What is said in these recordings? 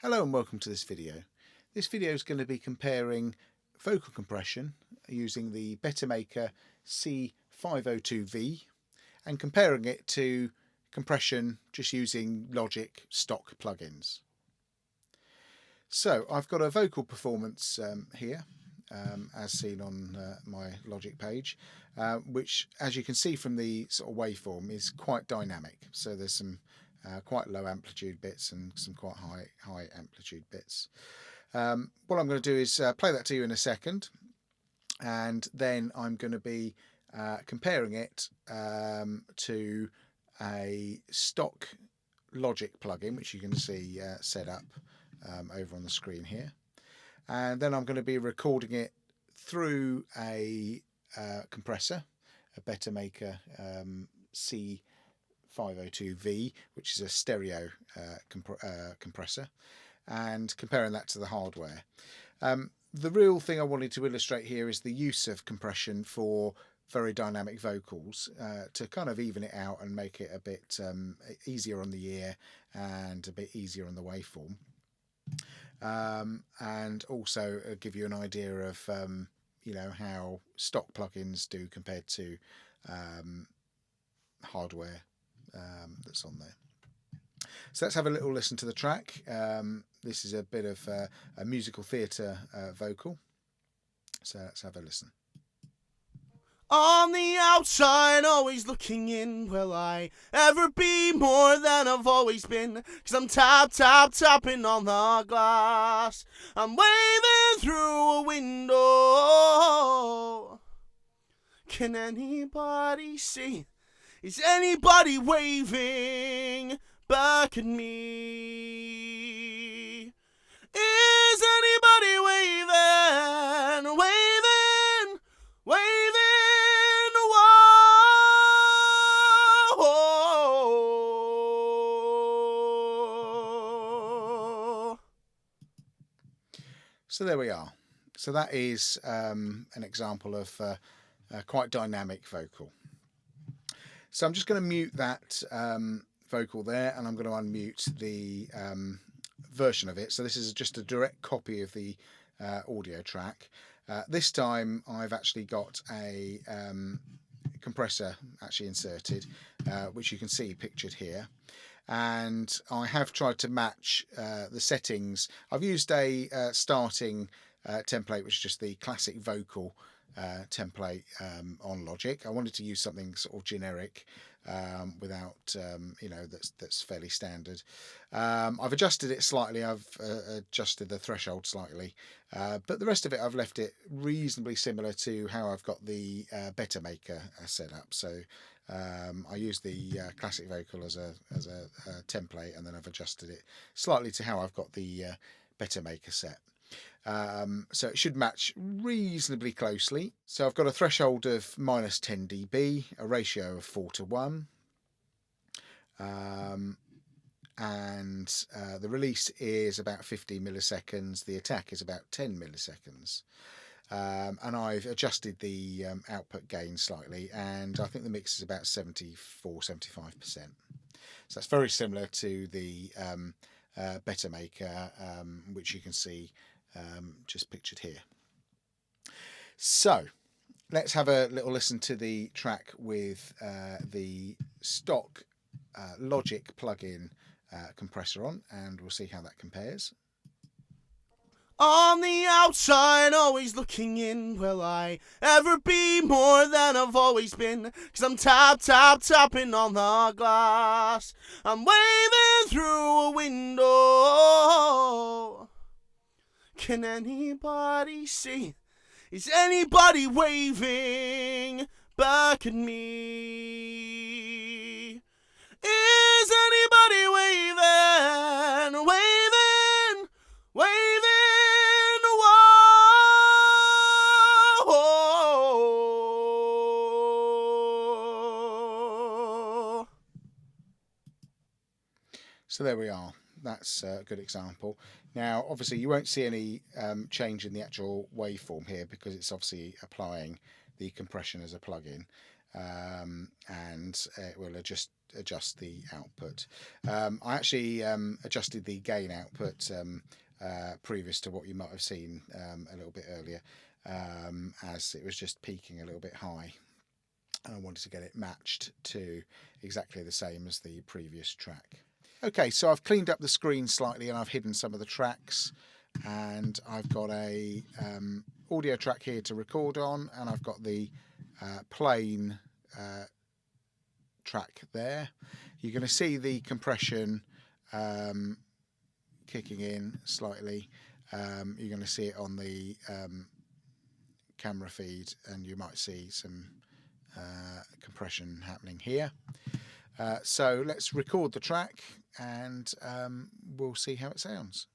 Hello and welcome to this video. This video is going to be comparing vocal compression using the Bettermaker C502V and comparing it to compression just using Logic stock plugins. So I've got a vocal performance here as seen on my Logic page, which as you can see from the sort of waveform is quite dynamic. So there's some quite low amplitude bits and some quite high amplitude bits. What I'm going to do is play that to you in a second, and then I'm going to be comparing it to a stock Logic plugin, which you can see set up over on the screen here. And then I'm going to be recording it through a compressor, a Bettermaker C502V, which is a stereo compressor, and comparing that to the hardware. The real thing I wanted to illustrate here is the use of compression for very dynamic vocals to kind of even it out and make it a bit easier on the ear and a bit easier on the waveform. And also give you an idea of how stock plugins do compared to hardware that's on there. So let's have a little listen to the track. This is a bit of a musical theatre vocal, so let's have a listen. On the outside, always looking in. Will I ever be more than I've always been? 'Cause I'm tapping on the glass. I'm waving through a window. Can anybody see? Is anybody waving back at me? Is anybody waving? So there we are. So that is an example of a quite dynamic vocal. So I'm just going to mute that vocal there, and I'm going to unmute the version of it. So this is just a direct copy of the audio track. This time I've actually got a compressor actually inserted, which you can see pictured here. And I have tried to match the settings. I've used a starting template, which is just the classic vocal template on Logic. I wanted to use something sort of generic without that's fairly standard. I've adjusted it slightly. I've adjusted the threshold slightly, but the rest of it I've left it reasonably similar to how I've got the Bettermaker set up. So I used the classic vocal as a template, and then I've adjusted it slightly to how I've got the Bettermaker set. So it should match reasonably closely. So I've got a threshold of -10 dB, a ratio of 4:1, and the release is about 50 milliseconds. The attack is about 10 milliseconds. And I've adjusted the output gain slightly, and I think the mix is about 74–75%. So that's very similar to the Bettermaker, which you can see just pictured here. So let's have a little listen to the track with the stock Logic plugin compressor on, and we'll see how that compares. On the outside, always looking in. Will I ever be more than I've always been? 'Cause I'm tapping on the glass. I'm waving through a window. Can anybody see? Is anybody waving back at me? Is anybody waving? So there we are. That's a good example. Now obviously you won't see any change in the actual waveform here, because it's obviously applying the compression as a plugin, and it will adjust adjust the output. I actually adjusted the gain output previous to what you might have seen a little bit earlier, as it was just peaking a little bit high, and I wanted to get it matched to exactly the same as the previous track. Okay, so I've cleaned up the screen slightly and I've hidden some of the tracks, and I've got a audio track here to record on, and I've got the plain track there. You're going to see the compression kicking in slightly. You're going to see it on the camera feed, and you might see some compression happening here. So let's record the track, and we'll see how it sounds.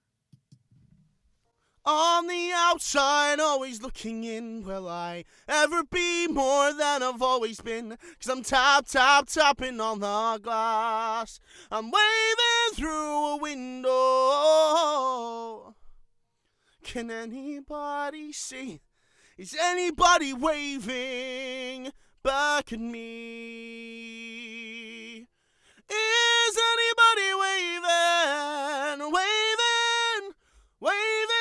On the outside, always looking in. Will I ever be more than I've always been? 'Cause I'm tapping on the glass. I'm waving through a window. Can anybody see? Is anybody waving back at me? Is anybody waving, waving, waving?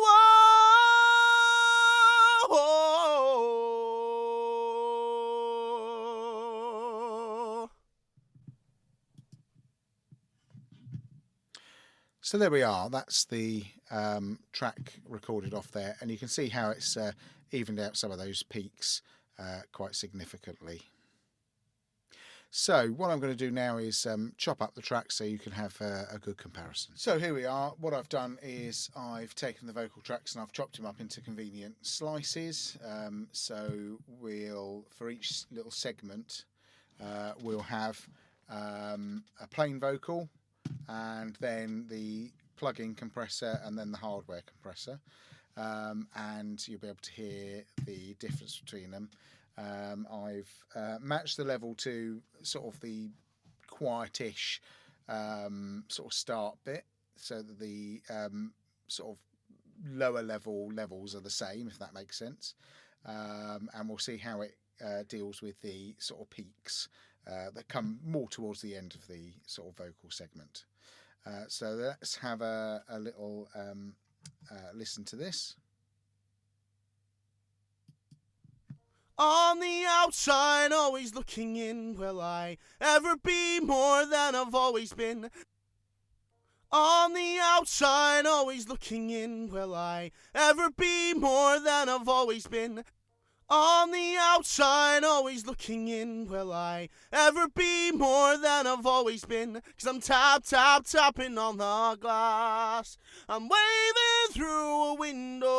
Whoa. So there we are. That's the track recorded off there, and you can see how it's evened out some of those peaks quite significantly. So what I'm going to do now is chop up the track so you can have a good comparison. So here we are. What I've done is I've taken the vocal tracks and I've chopped them up into convenient slices. So we'll, for each little segment, we'll have a plain vocal, and then the plug-in compressor, and then the hardware compressor, and you'll be able to hear the difference between them. I've matched the level to sort of the quietish sort of start bit, so that the sort of lower levels are the same, if that makes sense, and we'll see how it deals with the sort of peaks that come more towards the end of the sort of vocal segment. So let's have a little listen to this. On the outside, always looking in. Will I ever be more than I've always been? On the outside, always looking in. Will I ever be more than I've always been? On the outside, always looking in. Will I ever be more than I've always been? 'Cause I'm tapping on the glass. I'm waving through a window.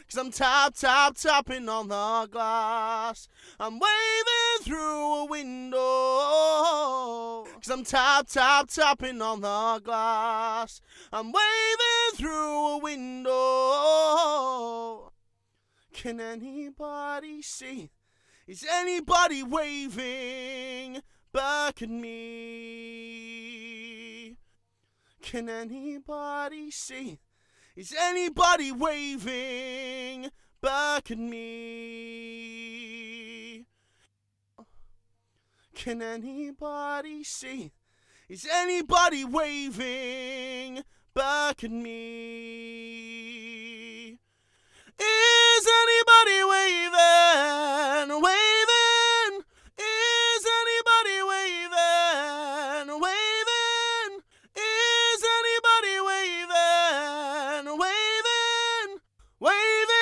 'Cause I'm tapping on the glass. I'm waving through a window. 'Cause I'm tapping on the glass. I'm waving through a window. Can anybody see? Is anybody waving back at me? Can anybody see? Is anybody waving back at me? Can anybody see? Is anybody waving back at me? Is anybody waving, waving? Is anybody waving, waving? Is anybody waving, waving, waving?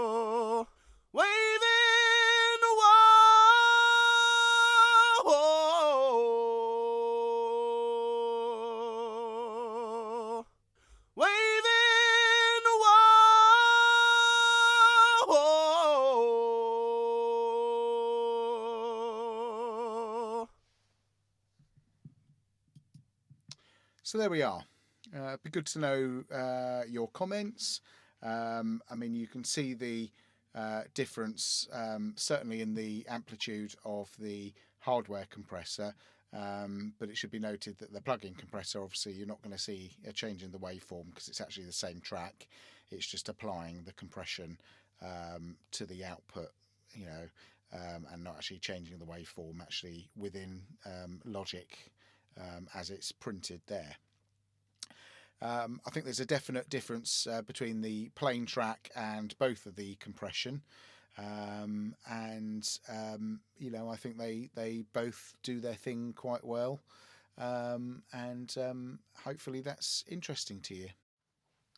Whoa. Waving, whoa. Waving, whoa. So there we are. It'd be good to know your comments. I mean, you can see the difference certainly in the amplitude of the hardware compressor, But it should be noted that the plug-in compressor, obviously you're not going to see a change in the waveform because it's actually the same track. It's just applying the compression to the output, and not actually changing the waveform actually within Logic as it's printed there. I think there's a definite difference between the plain track and both of the compression. I think they both do their thing quite well, hopefully that's interesting to you.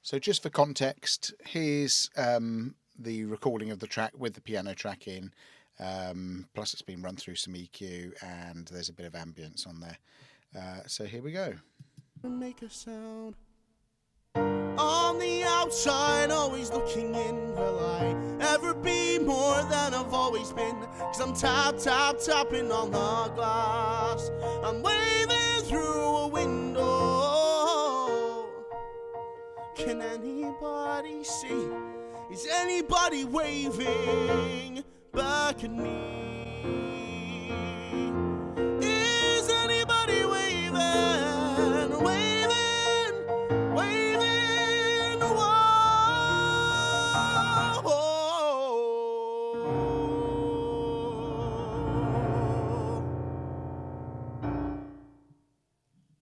So just for context, here's the recording of the track with the piano track in, plus it's been run through some EQ and there's a bit of ambience on there. So here we go. Make a sound. On the outside, always looking in. Will I ever be more than I've always been? 'Cause I'm tapping on the glass. I'm waving through a window. Can anybody see? Is anybody waving back at me?